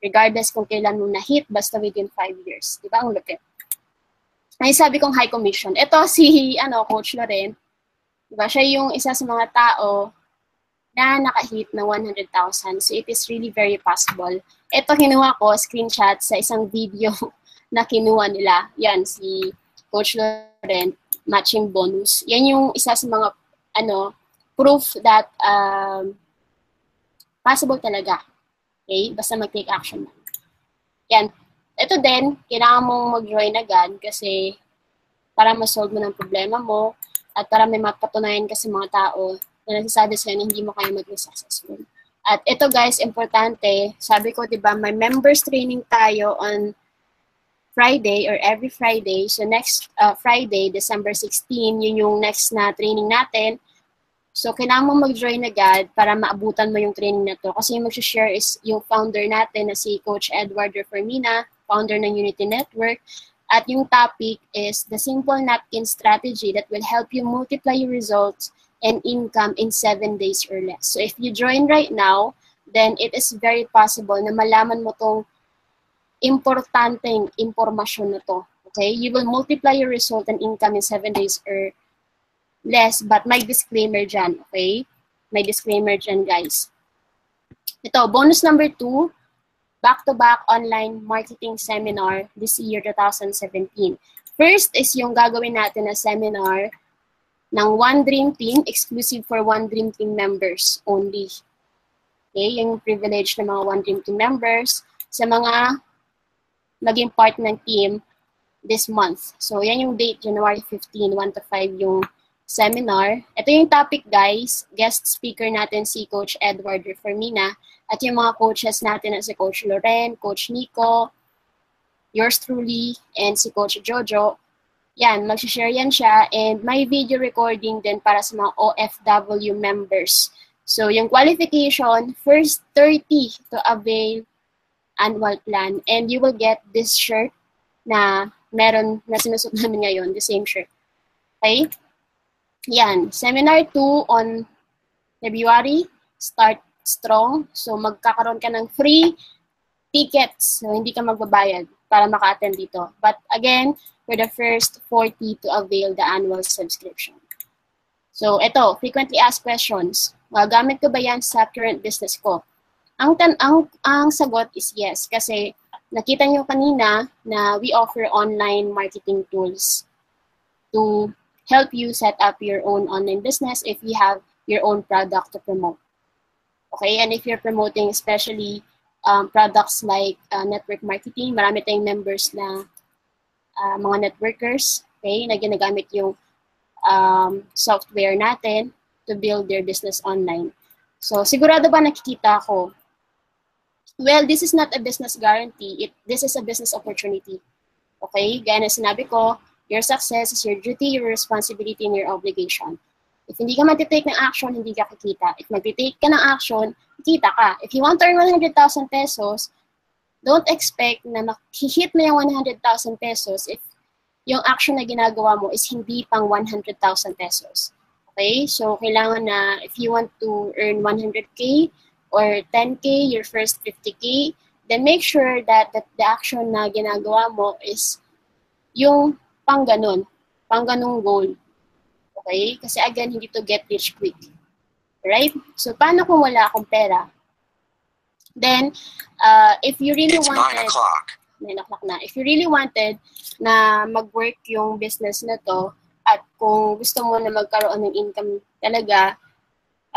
Regardless kung kailan mo na-hit, basta within 5 years. Diba? Ang lupit. Ay, sabi kong high commission. Ito si Coach Loren. Diba? Siya yung isa sa mga tao na naka-hit ng 100,000. So, it is really very possible. Ito, kinuha ko, screenshot sa isang video na kinuha nila. Yan, si Coach Loren, matching bonus. Yan yung isa sa mga, proof that possible talaga. Okay? Basta mag-take action. Yan. Ito din, kailangan mong mag-join agad kasi para ma-solve mo ng problema mo at para may mapatunayan kasi mga tao na nagsasabi sa'yo na hindi mo kaya maging successful. At ito guys, importante, sabi ko, diba, may members training tayo on Friday or every Friday. So next Friday, December 16, yun yung next na training natin. So kailangan mo mag-join agad para maabutan mo yung training na to. Kasi yung mag-share is yung founder natin na si Coach Edward Reformina, founder ng Unity Network. At yung topic is the simple napkin strategy that will help you multiply your results and income in 7 days or less. So if you join right now, then it is very possible na malaman mo tong importanteng impormasyon na to. Okay? You will multiply your result and income in 7 days or less, but may disclaimer dyan. Okay? May disclaimer dyan, guys. Ito, bonus number 2, back-to-back online marketing seminar this year, 2017. First is yung gagawin natin na seminar ng One Dream Team, exclusive for One Dream Team members only. Okay, yung privilege ng mga One Dream Team members sa mga maging part ng team this month. So, yan yung date, January 15, 1 to 5 yung seminar. Ito yung topic, guys. Guest speaker natin si Coach Edward Reformina at yung mga coaches natin na si Coach Loren, Coach Nico, yours truly, and si Coach Jojo. Yan, mag-share yan siya, and may video recording din para sa mga OFW members. So, yung qualification, first 30 to avail annual plan, and you will get this shirt na meron na sinusot namin ngayon, the same shirt. Okay? Yan, seminar 2 on February, start strong. So, magkakaroon ka ng free tickets, so hindi ka magbabayad para maka-attend dito. But again, for the first 40 to avail the annual subscription. So, ito, frequently asked questions. Gamit ko ba yan sa current business ko? Ang sagot is yes, kasi nakita nyo kanina na we offer online marketing tools to help you set up your own online business if you have your own product to promote. Okay, and if you're promoting especially products like network marketing, marami tayong members na mga networkers, okay, na ginagamit yung software natin to build their business online. So, sigurado ba nakikita ko? Well, this is not a business guarantee. This is a business opportunity. Okay? Gaya na sinabi ko, your success is your duty, your responsibility, and your obligation. If hindi ka mag-take ng action, hindi ka kikita. If mag-take ka ng action, kikita ka. If you want to earn 100,000 pesos, don't expect na makihit mo yung 100,000 pesos if yung action na ginagawa mo is hindi pang 100,000 pesos. Okay? So, kailangan na if you want to earn 100K or 10K, your first 50K, then make sure that the action na ginagawa mo is yung pang ganun goal. Okay? Kasi again, hindi to get rich quick. Right? So, paano kung wala akong pera? Then, if you really wanted, 9 o'clock na. If you really wanted na mag-work yung business na to, at kung gusto mo na magkaroon ng income talaga,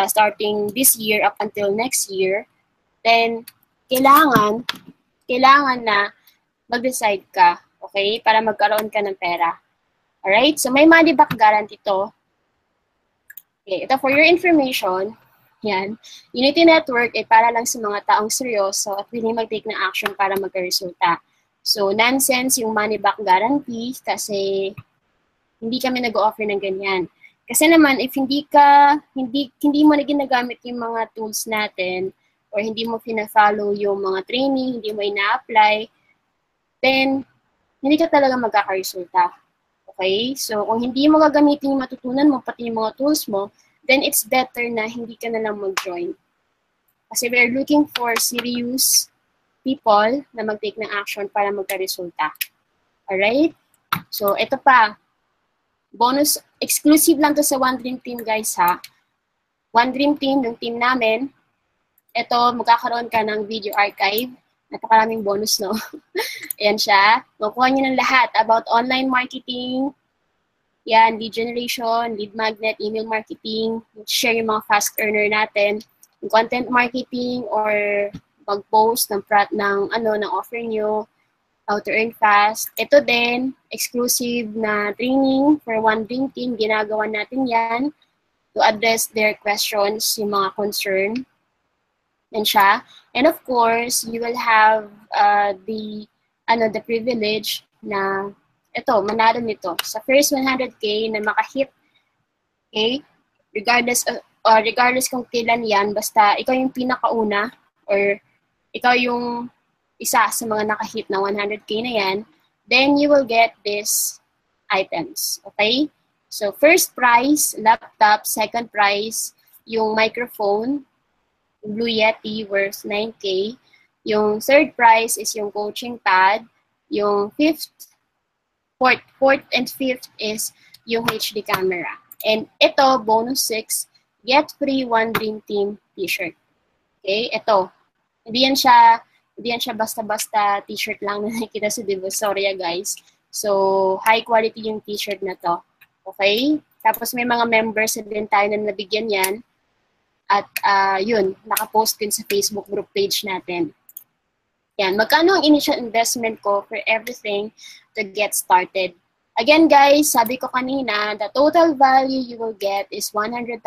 starting this year up until next year, then kailangan na mag-decide ka, okay, para magkaroon ka ng pera. Alright? So, may money back guarantee to. Okay, ito for your information. Yan. Unity Network ay para lang sa mga taong seryoso at willing mag-take ng action para magka-resulta. So, nonsense yung money back guarantee kasi hindi kami nag-offer ng ganyan. Kasi naman, if hindi mo na ginagamit yung mga tools natin or hindi mo fina-follow yung mga training, hindi mo ina-apply, then hindi ka talaga magkaka-resulta. Okay? So, kung hindi mo gagamitin yung matutunan mo, pati yung mga tools mo, then it's better na hindi ka na lang mag-join. Kasi we're looking for serious people na mag-take ng action para magka-resulta. Alright? So, ito pa. Bonus, exclusive lang to sa One Dream Team, guys, ha? One Dream Team, yung team namin, ito, magkakaroon ka ng video archive. Napakaraming bonus, no? Ayan siya. Makuha nyo ng lahat about online marketing, yan, lead generation, lead magnet, email marketing, share yung mga fast earner natin, yung content marketing, or mag-post ng offer nyo, how to earn fast. Ito din, exclusive na training for One Dream Team. Ginagawa natin yan to address their questions, yung mga concern. Yan siya. And of course, you will have the privilege na ito, manalo nito. Sa first 100K na makahit, okay, regardless kung kailan yan, basta ikaw yung pinakauna or ikaw yung isa sa mga nakahit na 100K na yan, then you will get these items. Okay? So, first prize, laptop. Second prize, yung microphone, Blue Yeti worth 9K. Yung third prize is yung coaching pad. Yung fourth and fifth is yung HD camera. And ito, bonus 6, get free One Dream Team t-shirt. Okay, ito. Hindi yan siya basta-basta t-shirt lang na nakikita sa Divisoria, guys. So, high quality yung t-shirt na to. Okay? Tapos may mga members din tayo na nabigyan yan. At yun, nakapost din sa Facebook group page natin. Yan, magkano ang initial investment ko for everything to get started? Again, guys, sabi ko kanina, the total value you will get is 100,000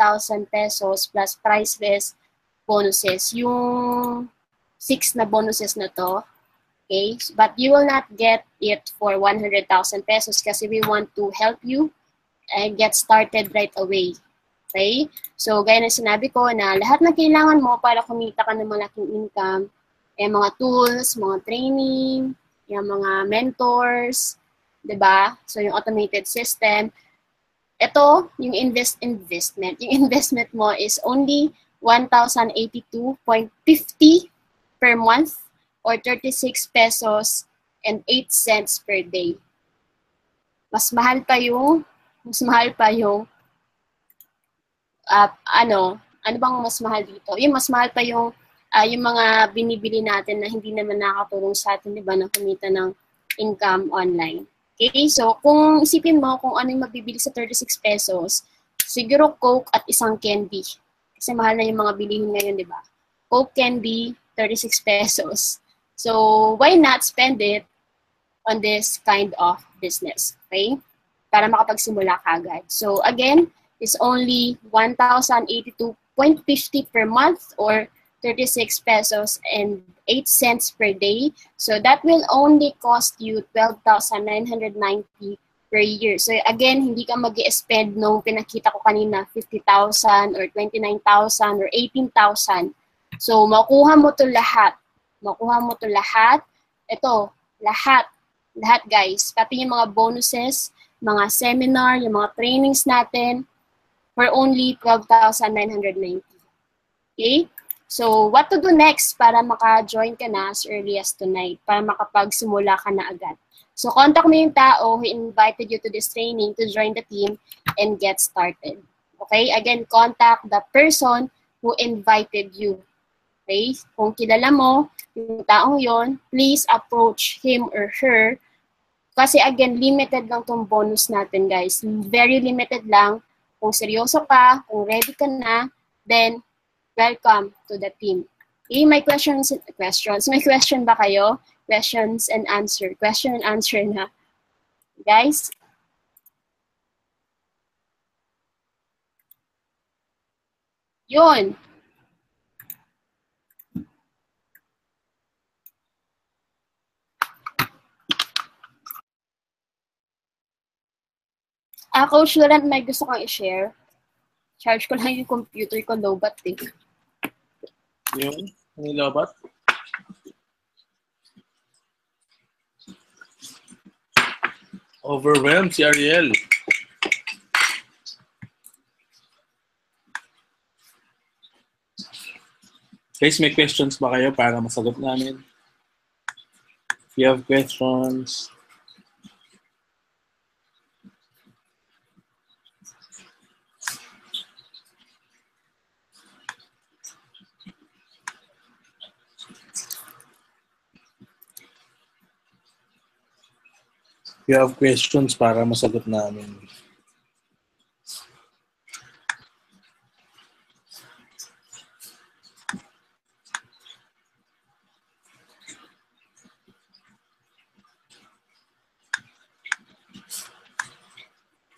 pesos plus priceless bonuses. Yung 6 na bonuses na to, okay? But you will not get it for 100,000 pesos kasi we want to help you and get started right away. Okay? So, gaya na sinabi ko na lahat na kailangan mo para kumita ka ng malaking income, mga tools, mga training, yung mga mentors, diba? So, yung automated system. Ito, yung investment. Yung investment mo is only 1,082.50 per month or 36 pesos and 8 cents per day. Mas mahal pa yung ano bang mas mahal dito? Yung mas mahal pa yung mga binibili natin na hindi naman nakakatulong sa atin, di ba, na kumita ng income online. Okay? So, kung isipin mo kung ano yung mabibili sa 36 pesos, siguro Coke at isang candy. Kasi mahal na yung mga bilihin ngayon, di ba? Coke, candy, 36 pesos. So, why not spend it on this kind of business? Okay? Para makapagsimula ka agad. So, again, is only 1,082.50 per month or 36 pesos and 8 cents per day. So that will only cost you 12,990 per year. So again, hindi ka mag-i-spend nung pinakita ko kanina, 50,000 or 29,000 or 18,000. So makuha mo to lahat. Ito, lahat guys. Pati yung mga bonuses, mga seminar, yung mga trainings natin, for only 12,990. Okay? So, what to do next para maka-join ka na as early as tonight, para makapagsimula ka na agad? So, contact mo yung tao who invited you to this training to join the team and get started. Okay? Again, contact the person who invited you. Okay? Kung kilala mo yung taong yon, please approach him or her. Kasi again, limited lang tong bonus natin, guys. Very limited lang. Kung seryoso ka, kung ready ka na, then welcome to the team. Okay, may questions. May question ba kayo? Questions and answer. Question and answer na. Guys? Yun. Coach Laurent, may gusto kang i-share? Charge ko lang yung computer ko, low-bat eh. Yung low-bat? Overwhelmed si Ariel. Guys, may questions ba kayo para masagot namin? If you have questions. If you have questions para masagot namin.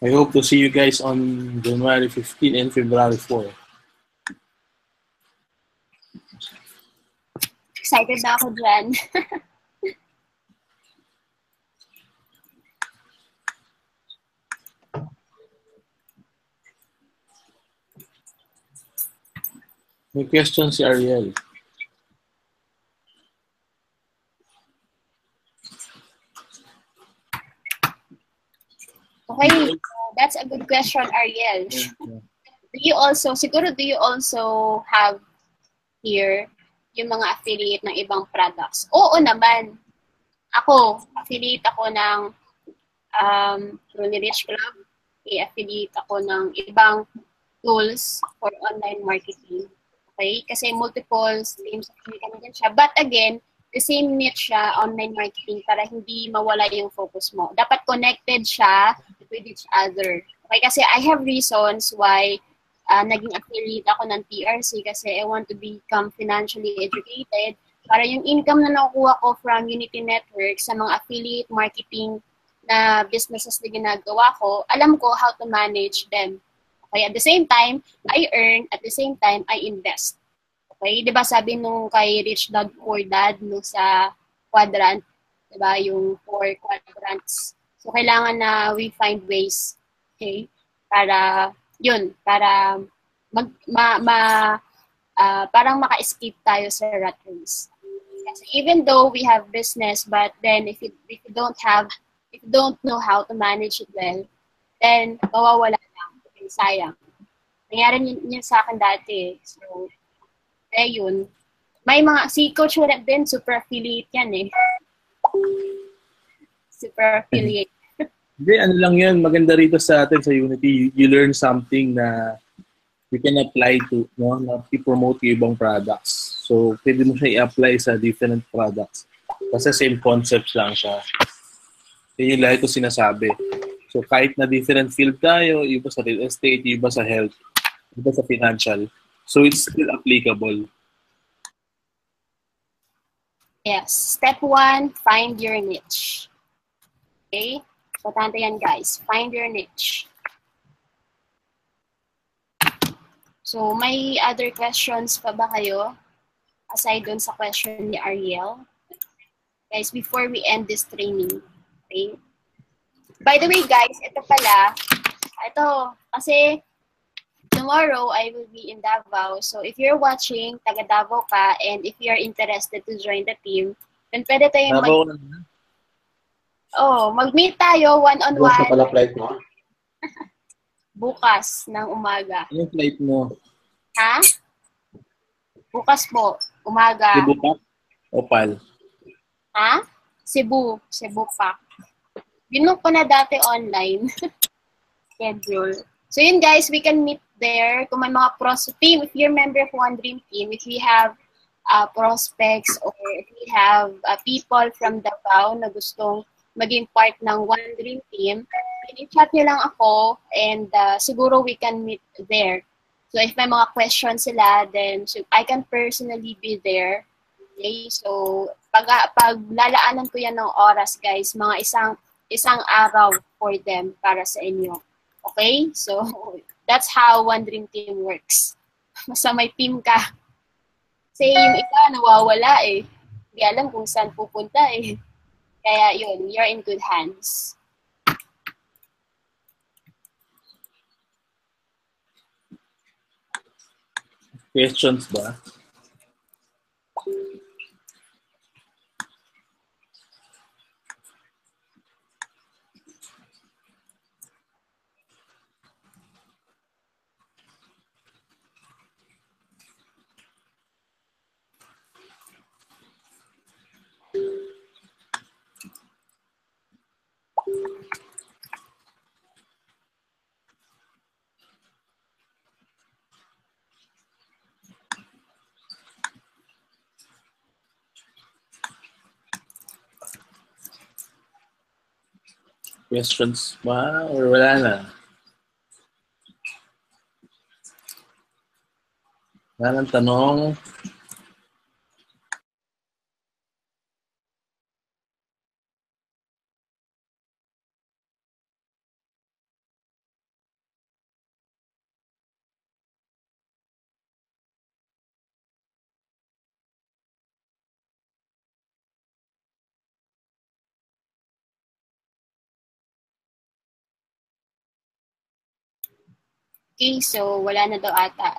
I hope to see you guys on January 15 and February 4. Excited na ako dyan. May question si Ariel. Okay, that's a good question, Ariel. Do you also have here yung mga affiliate ng ibang products? Oo naman. Ako, affiliate ako ng Truly Rich Club. I-affiliate ako ng ibang tools for online marketing. Okay? Kasi multiple streams of income din siya. But again, the same niche siya, online marketing, para hindi mawala yung focus mo. Dapat connected siya with each other. Okay? Kasi I have reasons why naging affiliate ako ng TRC kasi I want to become financially educated para yung income na nakukuha ko from Unity Network sa mga affiliate marketing na businesses na ginagawa ko, alam ko how to manage them. Okay, at the same time, I earn, at the same time, I invest. Okay, di ba sabi nung kay Rich Dad Poor Dad nung sa quadrant, di ba, yung 4 quadrants. So, kailangan na we find ways, okay, para, yun, para parang maka-escape tayo sa rat race. Kasi even though we have business, but then if you don't know how to manage it well, then mawawala lang. Okay, sayang. Nangyari yun sa akin dati. So, yun. May mga, si Coach Wala din, super affiliate yan eh. Super affiliate. Hindi, ano lang yun. Maganda rito sa atin sa Unity, you learn something na you can apply to, no, na i-promote yung ibang products. So, pwede mo siya i-apply sa different products. Kasi same concepts lang siya. Yun yung lahat ko sinasabi. So, kahit na different field tayo, iba sa real estate, iba sa health, iba sa financial. So, it's still applicable. Yes. Step 1, find your niche. Okay? Importante yan, guys. Find your niche. So, may other questions pa ba kayo? Aside dun sa question ni Ariel. Guys, before we end this training. Okay? By the way, guys, ito pala. Ito, kasi tomorrow, I will be in Davao. So, if you're watching, taga Davao ka, and if you're interested to join the team, then pwede tayong mag-meet tayo one-on-one. Bukas na pala flight mo? Bukas ng umaga. Anong flight mo? Ha? Bukas po, umaga. Cebu pa? Opal? Ha? Cebu pa. Binook ko na dati online. Schedule. So yun guys, we can meet there. Kung may mga team, if you're member of One Dream Team, if we have prospects or if we have people from Davao na gustong maging part ng One Dream Team, i-chat nyo lang ako and siguro we can meet there. So if may mga questions sila, then I can personally be there. Okay? So pag lalaanan ko yan ng oras guys, mga isang araw for them para sa inyo. Okay? So that's how One Dream Team works. Basta may team ka. Kasi yung iba nawawala eh. Hindi alam kung saan pupunta eh. Kaya yun, you're in good hands. Questions ba? questions ba? Or wala na? Wala nang tanong. Okay, so wala na daw ata.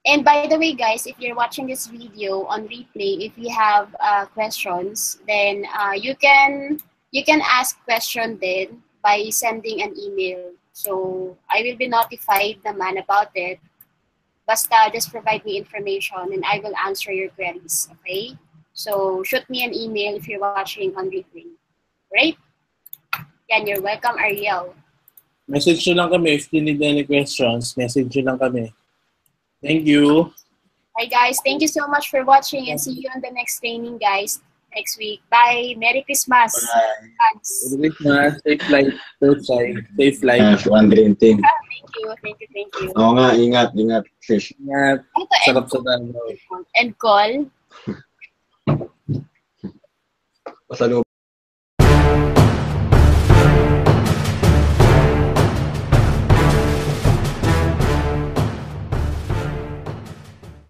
And by the way, guys, if you're watching this video on replay, if you have questions, then you can ask question then by sending an email. So I will be notified naman about it. Basta just provide me information and I will answer your queries. Okay? So shoot me an email if you're watching on replay. Right? Yan, you're welcome, Ariel. Message nyo lang kami if you need any questions. Message nyo lang kami. Thank you. Hi, guys. Thank you so much for watching and see you on the next training, guys, next week. Bye. Merry Christmas. Bye. Thanks. Merry Christmas. Safe flight. Safe flight. One green team. Thank you. Thank you. Thank you. Oo nga, ingat, fish. Ingat. Sarap sa dalaw. And call. Pasalubong.